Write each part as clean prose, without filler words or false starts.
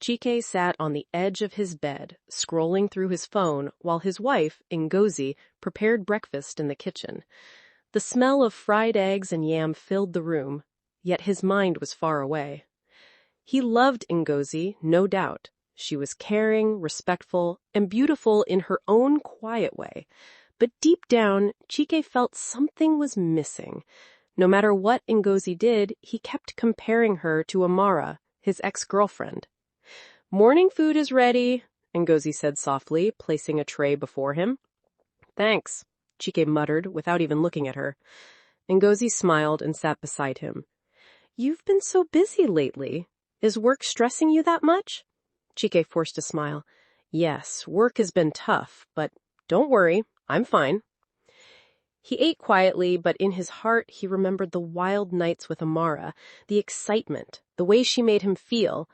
Chike sat on the edge of his bed, scrolling through his phone while his wife, Ngozi, prepared breakfast in the kitchen. The smell of fried eggs and yam filled the room, yet his mind was far away. He loved Ngozi, no doubt. She was caring, respectful, and beautiful in her own quiet way. But deep down, Chike felt something was missing. No matter what Ngozi did, he kept comparing her to Amara, his ex-girlfriend. "Morning food is ready," Ngozi said softly, placing a tray before him. "Thanks," Chike muttered without even looking at her. Ngozi smiled and sat beside him. "You've been so busy lately. Is work stressing you that much?" Chike forced a smile. "Yes, work has been tough, but don't worry, I'm fine." He ate quietly, but in his heart he remembered the wild nights with Amara, the excitement, the way she made him feel.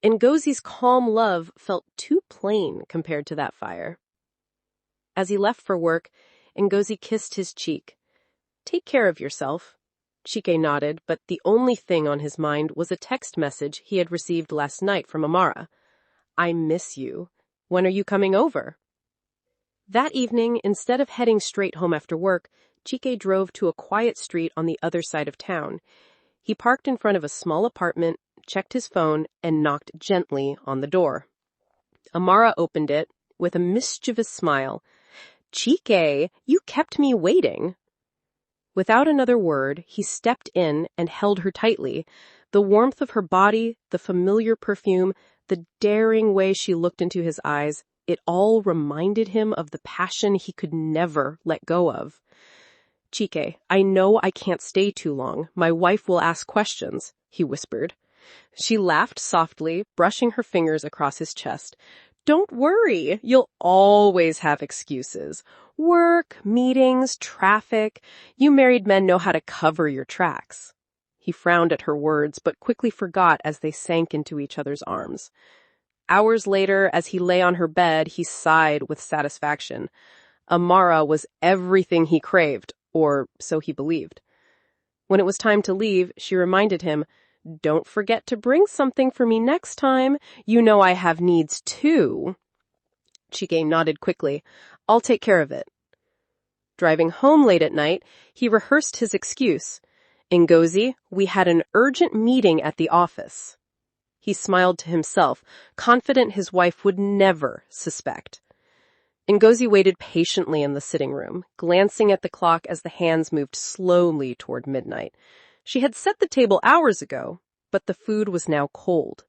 Ngozi's calm love felt too plain compared to that fire. As he left for work, Ngozi kissed his cheek. "Take care of yourself." Chike nodded, but the only thing on his mind was a text message he had received last night from Amara. "I miss you. When are you coming over?" That evening, instead of heading straight home after work, Chike drove to a quiet street on the other side of town. He parked in front of a small apartment, checked his phone, and knocked gently on the door. Amara opened it with a mischievous smile. "Chike, you kept me waiting." Without another word, he stepped in and held her tightly. The warmth of her body, the familiar perfume, the daring way she looked into his eyes, it all reminded him of the passion he could never let go of. "Chike, I know I can't stay too long. My wife will ask questions," he whispered. She laughed softly, brushing her fingers across his chest. "Don't worry, you'll always have excuses. Work, meetings, traffic. You married men know how to cover your tracks." He frowned at her words, but quickly forgot as they sank into each other's arms. Hours later, as he lay on her bed, he sighed with satisfaction. Amara was everything he craved, or so he believed. When it was time to leave, she reminded him, "Don't forget to bring something for me next time. You know I have needs too." Chike nodded quickly. "I'll take care of it." Driving home late at night, he rehearsed his excuse. "Ngozi, we had an urgent meeting at the office." He smiled to himself, confident his wife would never suspect. Ngozi waited patiently in the sitting room, glancing at the clock as the hands moved slowly toward midnight. She had set the table hours ago, but the food was now cold.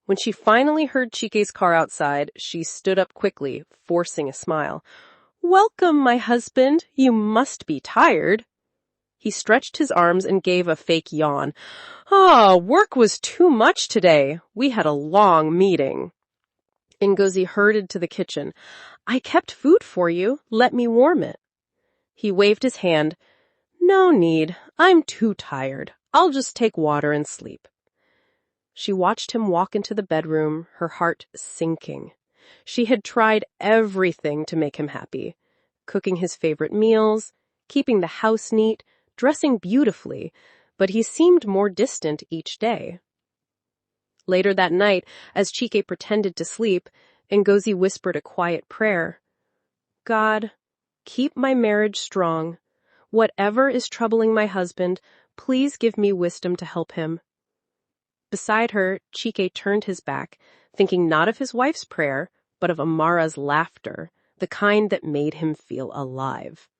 When she finally heard Chike's car outside, she stood up quickly, forcing a smile. "Welcome, my husband. You must be tired." He stretched his arms and gave a fake yawn. Work was too much today. We had a long meeting." Ngozi hurried to the kitchen. "I kept food for you. Let me warm it." He waved his hand. "No need. I'm too tired. I'll just take water and sleep." She watched him walk into the bedroom, her heart sinking. She had tried everything to make him happy. Cooking his favorite meals, keeping the house neat, dressing beautifully, but he seemed more distant each day. Later that night, as Chike pretended to sleep, Ngozi whispered a quiet prayer. "God, keep my marriage strong. Whatever is troubling my husband, please give me wisdom to help him." Beside her, Chike turned his back, thinking not of his wife's prayer, but of Amara's laughter, the kind that made him feel alive.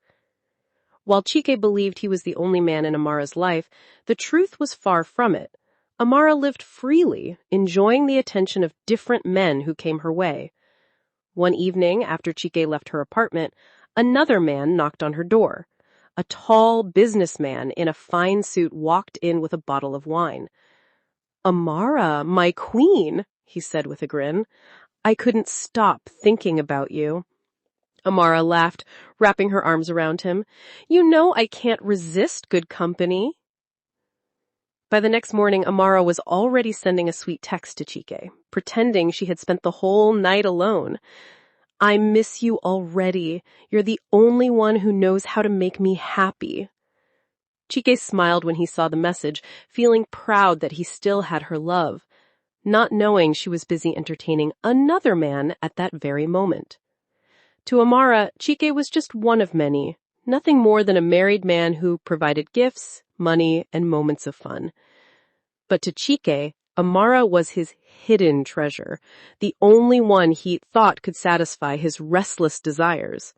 While Chike believed he was the only man in Amara's life, the truth was far from it. Amara lived freely, enjoying the attention of different men who came her way. One evening, after Chike left her apartment, another man knocked on her door. A tall businessman in a fine suit walked in with a bottle of wine. "Amara, my queen," he said with a grin. "I couldn't stop thinking about you." Amara laughed, wrapping her arms around him. "You know I can't resist good company." By the next morning, Amara was already sending a sweet text to Chike, pretending she had spent the whole night alone. "I miss you already. You're the only one who knows how to make me happy." Chike smiled when he saw the message, feeling proud that he still had her love. not knowing she was busy entertaining another man at that very moment. To Amara, Chike was just one of many, nothing more than a married man who provided gifts, money, and moments of fun. But to Chike, Amara was his hidden treasure, the only one he thought could satisfy his restless desires.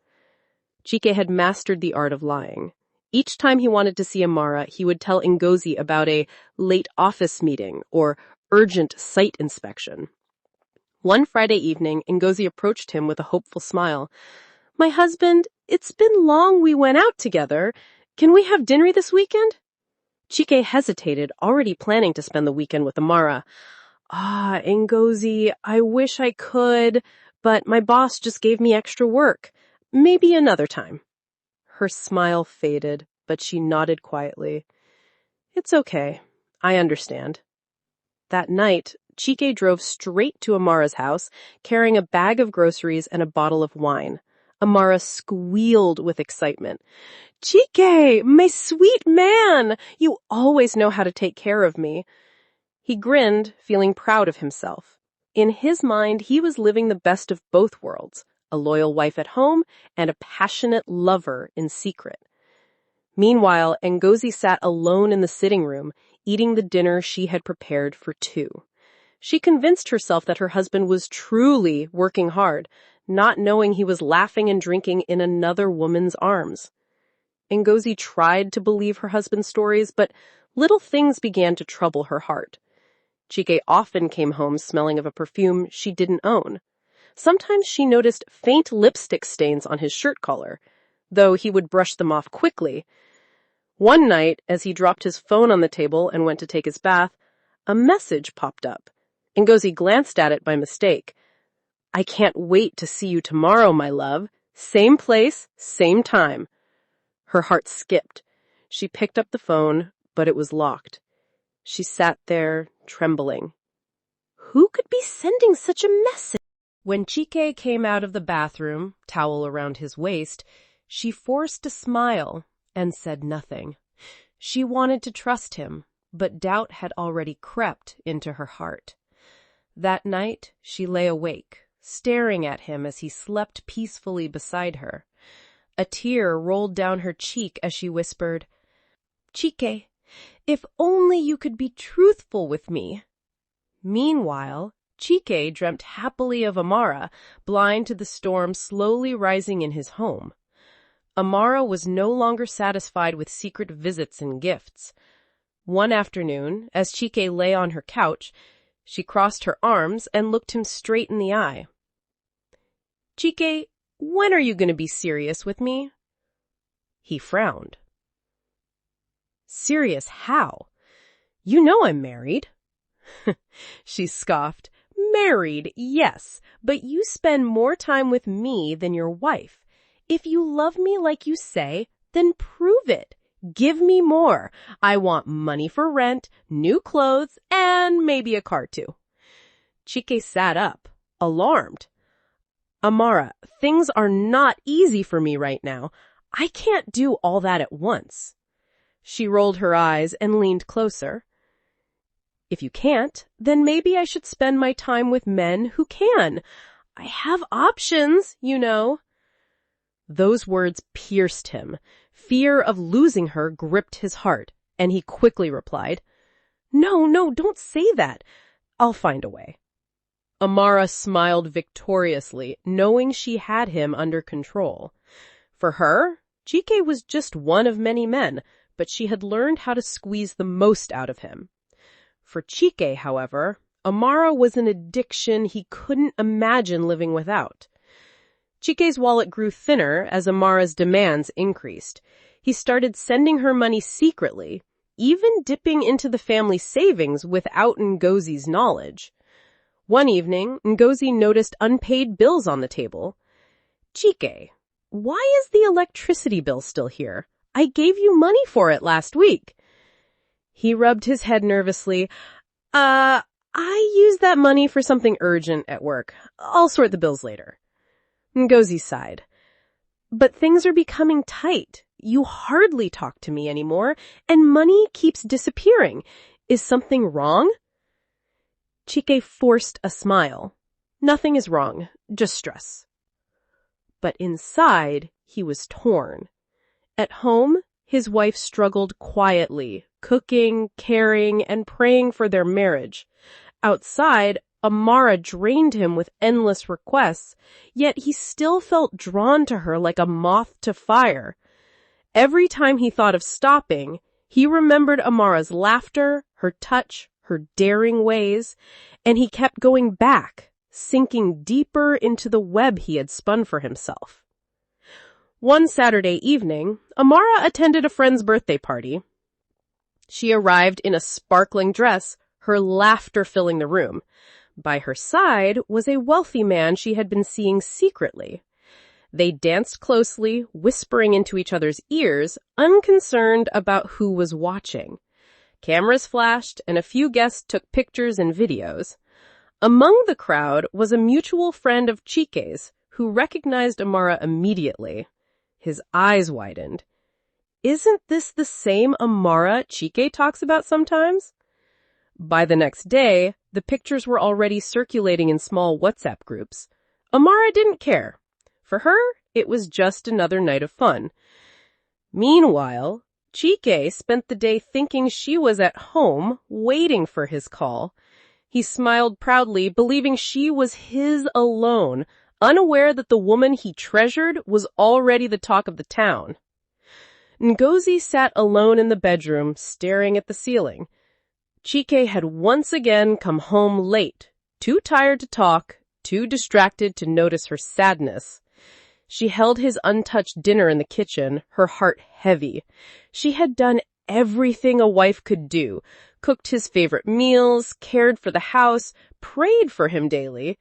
Chike had mastered the art of lying. Each time he wanted to see Amara, he would tell Ngozi about a late office meeting or urgent site inspection. One Friday evening, Ngozi approached him with a hopeful smile. "My husband, it's been long we went out together. Can we have dinner this weekend?" Chike hesitated, already planning to spend the weekend with Amara. Ngozi, I wish I could, but my boss just gave me extra work. Maybe another time." Her smile faded, but she nodded quietly. "It's okay. I understand." That night, Chike drove straight to Amara's house, carrying a bag of groceries and a bottle of wine. Amara squealed with excitement. "Chike, my sweet man! You always know how to take care of me." He grinned, feeling proud of himself. In his mind, he was living the best of both worlds, a loyal wife at home and a passionate lover in secret. Meanwhile, Ngozi sat alone in the sitting room, eating the dinner she had prepared for two. She convinced herself that her husband was truly working hard, not knowing he was laughing and drinking in another woman's arms. Ngozi tried to believe her husband's stories, but little things began to trouble her heart. Chike often came home smelling of a perfume she didn't own. Sometimes she noticed faint lipstick stains on his shirt collar, though he would brush them off quickly. One night, as he dropped his phone on the table and went to take his bath, a message popped up. Ngozi glanced at it by mistake. "I can't wait to see you tomorrow, my love. Same place, same time." Her heart skipped. She picked up the phone, but it was locked. She sat there, trembling. Who could be sending such a message? When Chike came out of the bathroom, towel around his waist, she forced a smile and said nothing. She wanted to trust him, but doubt had already crept into her heart. That night, she lay awake, staring at him as he slept peacefully beside her. A tear rolled down her cheek as she whispered, "Chike, if only you could be truthful with me." Meanwhile, Chike dreamt happily of Amara, blind to the storm slowly rising in his home. Amara was no longer satisfied with secret visits and gifts. One afternoon, as Chike lay on her couch, she crossed her arms and looked him straight in the eye. "Chike, when are you going to be serious with me?" He frowned. "Serious how? You know I'm married." She scoffed. "Married, yes, but you spend more time with me than your wife. If you love me like you say, then prove it. Give me more. I want money for rent, new clothes, and maybe a car too." Chike sat up, alarmed. "Amara, things are not easy for me right now. I can't do all that at once." She rolled her eyes and leaned closer. "If you can't, then maybe I should spend my time with men who can. I have options, you know." Those words pierced him. Fear of losing her gripped his heart, and he quickly replied, No, don't say that. I'll find a way." Amara smiled victoriously, knowing she had him under control. For her, Chike was just one of many men, but she had learned how to squeeze the most out of him. For Chike, however, Amara was an addiction he couldn't imagine living without. Chike's wallet grew thinner as Amara's demands increased. He started sending her money secretly, even dipping into the family savings without Ngozi's knowledge. One evening, Ngozi noticed unpaid bills on the table. "Chike, why is the electricity bill still here? I gave you money for it last week." He rubbed his head nervously. I used that money for something urgent at work. I'll sort the bills later." Ngozi sighed. "But things are becoming tight. You hardly talk to me anymore, and money keeps disappearing. Is something wrong?" Chike forced a smile. Nothing is wrong, just stress. But inside, he was torn. At home, his wife struggled quietly, cooking, caring, and praying for their marriage. Outside, Amara drained him with endless requests, yet he still felt drawn to her like a moth to fire. Every time he thought of stopping, he remembered Amara's laughter, her touch, her daring ways, and he kept going back, sinking deeper into the web he had spun for himself. One Saturday evening, Amara attended a friend's birthday party. She arrived in a sparkling dress, her laughter filling the room. By her side was a wealthy man she had been seeing secretly. They danced closely, whispering into each other's ears, unconcerned about who was watching. Cameras flashed, and a few guests took pictures and videos. Among the crowd was a mutual friend of Chike's, who recognized Amara immediately. His eyes widened. Isn't this the same Amara Chike talks about sometimes? By the next day, the pictures were already circulating in small WhatsApp groups. Amara didn't care. For her, it was just another night of fun. Meanwhile, Chike spent the day thinking she was at home, waiting for his call. He smiled proudly, believing she was his alone, unaware that the woman he treasured was already the talk of the town. Ngozi sat alone in the bedroom, staring at the ceiling. Chike had once again come home late, too tired to talk, too distracted to notice her sadness. She held his untouched dinner in the kitchen, her heart heavy. She had done everything a wife could do, cooked his favorite meals, cared for the house, prayed for him daily.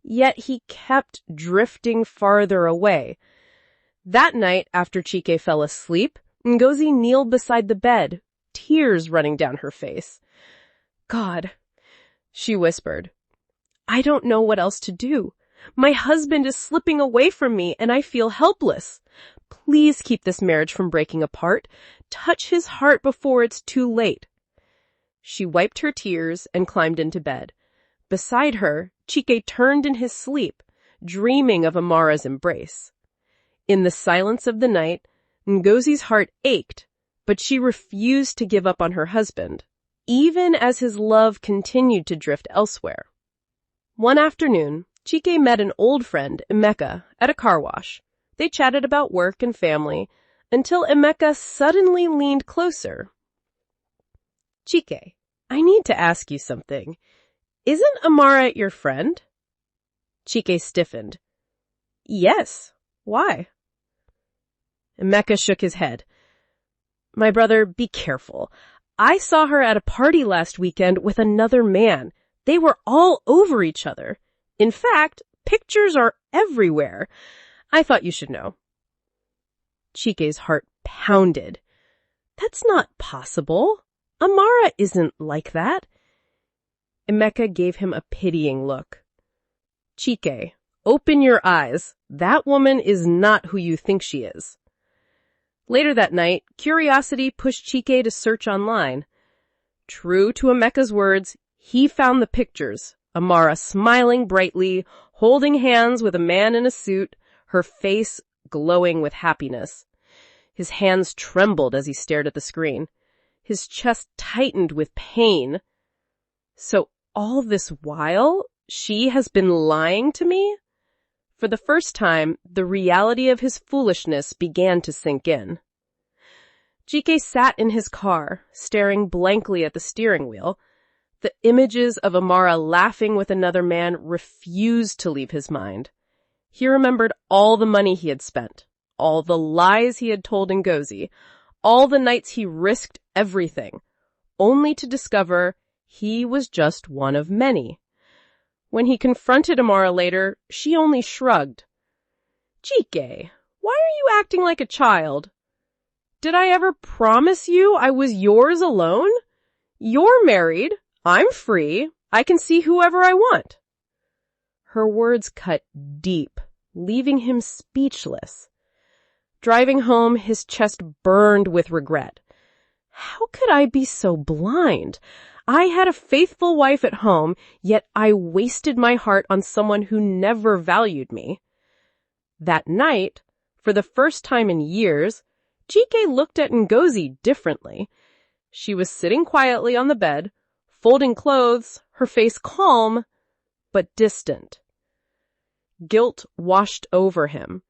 Yet he kept drifting farther away. That night, after Chike fell asleep, Ngozi kneeled beside the bed, tears running down her face. God, she whispered, I don't know what else to do. My husband is slipping away from me and I feel helpless. Please keep this marriage from breaking apart. Touch his heart before it's too late. She wiped her tears and climbed into bed. Beside her, Chike turned in his sleep, dreaming of Amara's embrace. In the silence of the night, Ngozi's heart ached, but she refused to give up on her husband, even as his love continued to drift elsewhere. One afternoon, Chike met an old friend, Emeka, at a car wash. They chatted about work and family, until Emeka suddenly leaned closer. Chike, I need to ask you something. Isn't Amara your friend? Chike stiffened. Yes. Why? Emeka shook his head. My brother, be careful. I saw her at a party last weekend with another man. They were all over each other. In fact, pictures are everywhere. I thought you should know. Chike's heart pounded. That's not possible. Amara isn't like that. Emeka gave him a pitying look. Chike, open your eyes. That woman is not who you think she is. Later that night, curiosity pushed Chike to search online. True to Emeka's words, he found the pictures. Amara smiling brightly, holding hands with a man in a suit, her face glowing with happiness. His hands trembled as he stared at the screen. His chest tightened with pain. So all this while, she has been lying to me? For the first time, the reality of his foolishness began to sink in. Chike sat in his car, staring blankly at the steering wheel. The images of Amara laughing with another man refused to leave his mind. He remembered all the money he had spent, all the lies he had told Ngozi, all the nights he risked everything, only to discover he was just one of many. When he confronted Amara later, she only shrugged. Chike, why are you acting like a child? Did I ever promise you I was yours alone? You're married. I'm free. I can see whoever I want. Her words cut deep, leaving him speechless. Driving home, his chest burned with regret. How could I be so blind? I had a faithful wife at home, yet I wasted my heart on someone who never valued me. That night, for the first time in years, Chike looked at Ngozi differently. She was sitting quietly on the bed, folding clothes, her face calm, but distant. Guilt washed over him.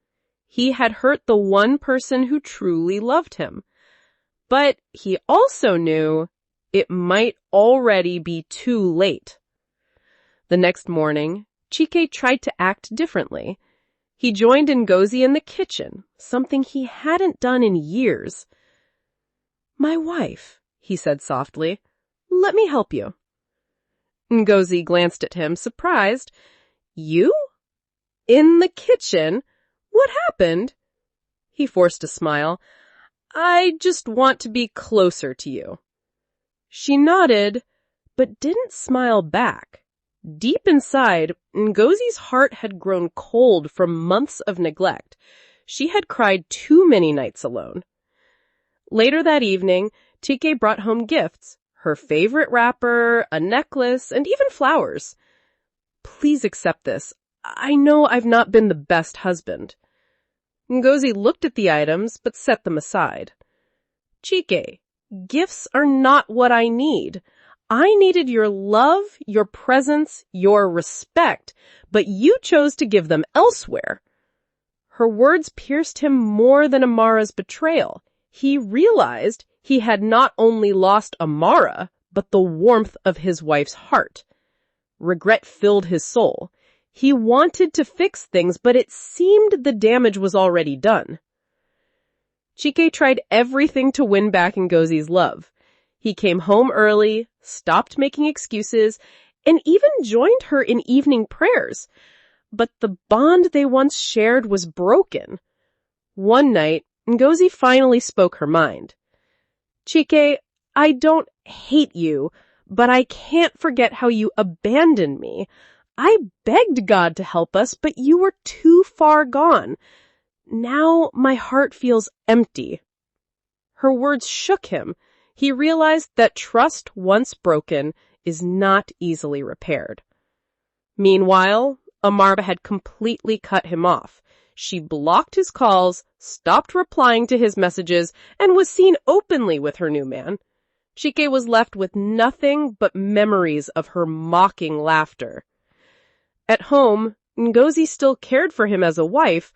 He had hurt the one person who truly loved him. But he also knew it might already be too late. The next morning, Chike tried to act differently. He joined Ngozi in the kitchen, something he hadn't done in years. "My wife," he said softly. "Let me help you." Ngozi glanced at him, surprised. "You? In the kitchen? What happened?" He forced a smile. "I just want to be closer to you." She nodded, but didn't smile back. Deep inside, Ngozi's heart had grown cold from months of neglect. She had cried too many nights alone. Later that evening, Chike brought home gifts, her favorite wrapper, a necklace, and even flowers. "Please accept this. I know I've not been the best husband." Ngozi looked at the items, but set them aside. "Chike, gifts are not what I need. I needed your love, your presence, your respect, but you chose to give them elsewhere." Her words pierced him more than Amara's betrayal. He realized he had not only lost Amara, but the warmth of his wife's heart. Regret filled his soul. He wanted to fix things, but it seemed the damage was already done. Chike tried everything to win back Ngozi's love. He came home early, stopped making excuses, and even joined her in evening prayers. But the bond they once shared was broken. One night, Ngozi finally spoke her mind. "Chike, I don't hate you, but I can't forget how you abandoned me. I begged God to help us, but you were too far gone. Now my heart feels empty." Her words shook him. He realized that trust once broken is not easily repaired. Meanwhile, Amara had completely cut him off. She blocked his calls, stopped replying to his messages, and was seen openly with her new man. Chike was left with nothing but memories of her mocking laughter. At home, Ngozi still cared for him as a wife,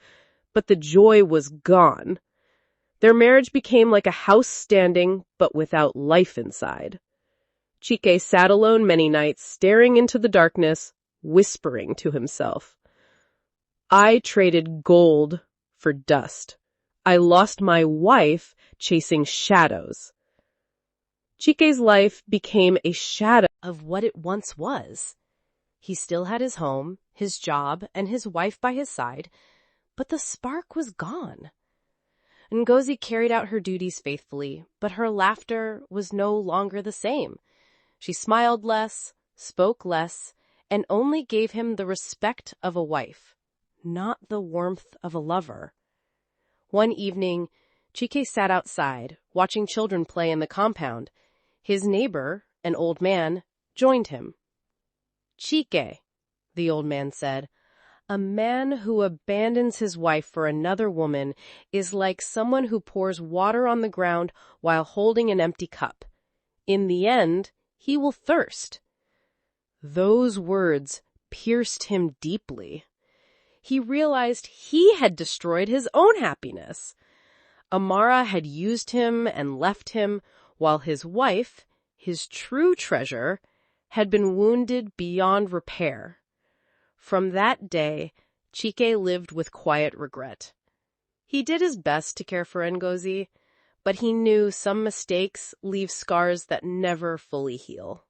but the joy was gone. Their marriage became like a house standing, but without life inside. Chike sat alone many nights, staring into the darkness, whispering to himself. "I traded gold for dust. I lost my wife chasing shadows." Chike's life became a shadow of what it once was. He still had his home, his job, and his wife by his side, but the spark was gone. Ngozi carried out her duties faithfully, but her laughter was no longer the same. She smiled less, spoke less, and only gave him the respect of a wife, not the warmth of a lover. One evening, Chike sat outside, watching children play in the compound. His neighbor, an old man, joined him. "Chike," the old man said, "a man who abandons his wife for another woman is like someone who pours water on the ground while holding an empty cup. In the end, he will thirst." Those words pierced him deeply. He realized he had destroyed his own happiness. Amara had used him and left him, while his wife, his true treasure, had been wounded beyond repair. From that day, Chike lived with quiet regret. He did his best to care for Ngozi, but he knew some mistakes leave scars that never fully heal.